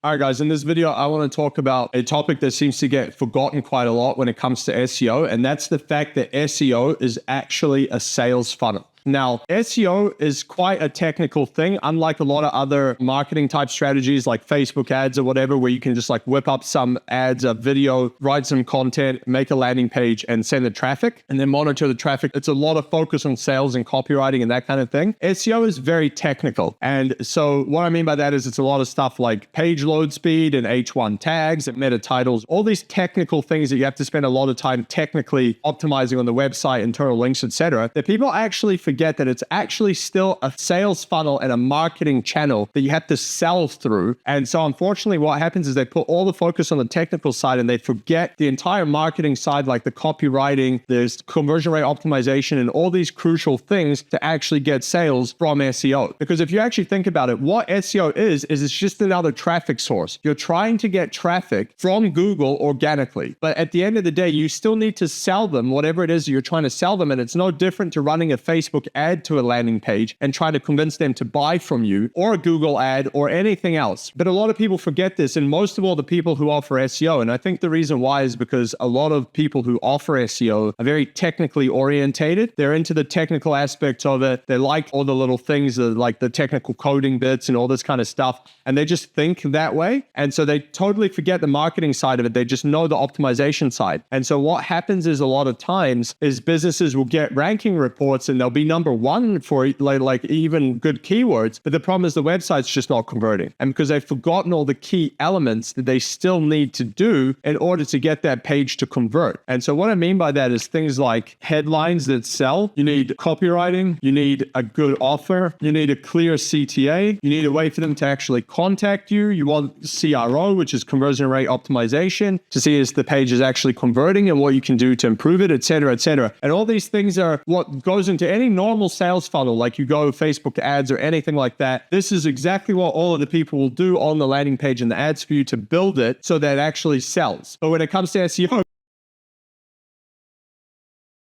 All right, guys, in this video, I want to talk about a topic that seems to get forgotten quite a lot when it comes to SEO, and that's the fact that SEO is actually a sales funnel. Now, SEO is quite a technical thing, unlike a lot of other marketing type strategies like Facebook ads or whatever, where you can just like whip up some ads, a video, write some content, make a landing page and send the traffic and then monitor the traffic. It's a lot of focus on sales and copywriting and that kind of thing. SEO is very technical. And so what I mean by that is it's a lot of stuff like page load speed and H1 tags and meta titles, all these technical things that you have to spend a lot of time technically optimizing on the website, internal links, etc., that people actually forget that it's actually still a sales funnel and a marketing channel that you have to sell through. And so unfortunately, what happens is they put all the focus on the technical side and they forget the entire marketing side, like the copywriting, there's conversion rate optimization, and all these crucial things to actually get sales from SEO. Because if you actually think about it, what SEO is it's just another traffic source. You're trying to get traffic from Google organically. But at the end of the day, you still need to sell them whatever it is you're trying to sell them. And it's no different to running a Facebook ad to a landing page and try to convince them to buy from you, or a Google ad or anything else. But a lot of people forget this, and most of all the people who offer SEO. And I think the reason why is because a lot of people who offer SEO are very technically orientated. They're into the technical aspects of it. They like all the little things like the technical coding bits and all this kind of stuff. And they just think that way. And so they totally forget the marketing side of it. They just know the optimization side. And so what happens is a lot of times is businesses will get ranking reports and they'll be number one for like even good keywords. But the problem is the website's just not converting. And because they've forgotten all the key elements that they still need to do in order to get that page to convert. And so what I mean by that is things like headlines that sell. You need copywriting. You need a good offer. You need a clear CTA. You need a way for them to actually contact you. You want CRO, which is conversion rate optimization, to see if the page is actually converting and what you can do to improve it, etc., etc. And all these things are what goes into any normal sales funnel, like you go Facebook ads or anything like that. This is exactly what all of the people will do on the landing page and the ads for you to build it so that it actually sells. But when it comes to SEO,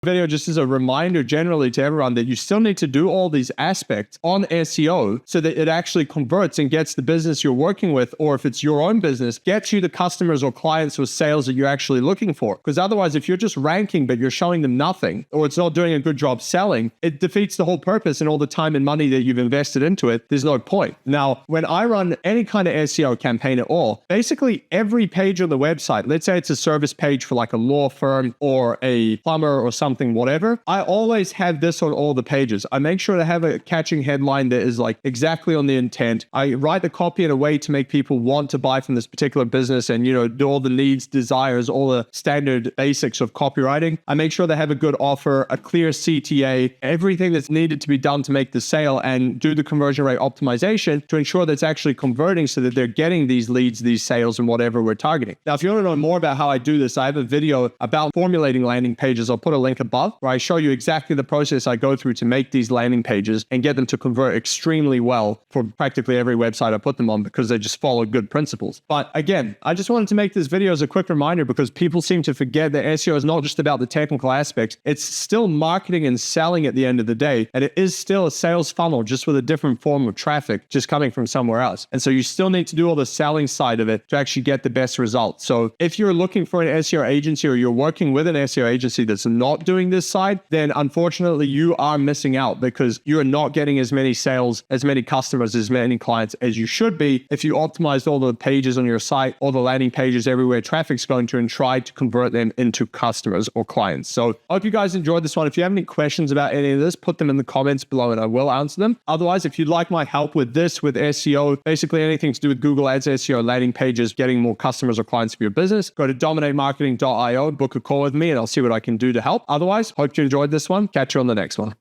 video just as a reminder generally to everyone that you still need to do all these aspects on SEO so that it actually converts and gets the business you're working with, or if it's your own business, gets you the customers or clients or sales that you're actually looking for. Because otherwise, if you're just ranking but you're showing them nothing, or it's not doing a good job selling, it defeats the whole purpose and all the time and money that you've invested into it. There's no point. Now, when I run any kind of SEO campaign at all, basically every page on the website, let's say it's a service page for like a law firm or a plumber or something, whatever, I always have this on all the pages. I make sure to have a catching headline that is like exactly on the intent. I write the copy in a way to make people want to buy from this particular business and, do all the needs, desires, all the standard basics of copywriting. I make sure they have a good offer, a clear CTA, everything that's needed to be done to make the sale, and do the conversion rate optimization to ensure that it's actually converting so that they're getting these leads, these sales, and whatever we're targeting. Now, if you want to know more about how I do this, I have a video about formulating landing pages. I'll put a link above, where I show you exactly the process I go through to make these landing pages and get them to convert extremely well for practically every website I put them on, because they just follow good principles. But again, I just wanted to make this video as a quick reminder, because people seem to forget that SEO is not just about the technical aspects. It's still marketing and selling at the end of the day. And it is still a sales funnel, just with a different form of traffic just coming from somewhere else. And so you still need to do all the selling side of it to actually get the best results. So if you're looking for an SEO agency, or you're working with an SEO agency that's not doing this side, then unfortunately you are missing out, because you're not getting as many sales, as many customers, as many clients as you should be if you optimized all the pages on your site, all the landing pages everywhere traffic's going to, and try to convert them into customers or clients. So I hope you guys enjoyed this one. If you have any questions about any of this, put them in the comments below and I will answer them. Otherwise, if you'd like my help with this, with SEO, basically anything to do with Google Ads, SEO, landing pages, getting more customers or clients for your business, go to dominatemarketing.io, book a call with me, and I'll see what I can do to help. Otherwise, hope you enjoyed this one. Catch you on the next one.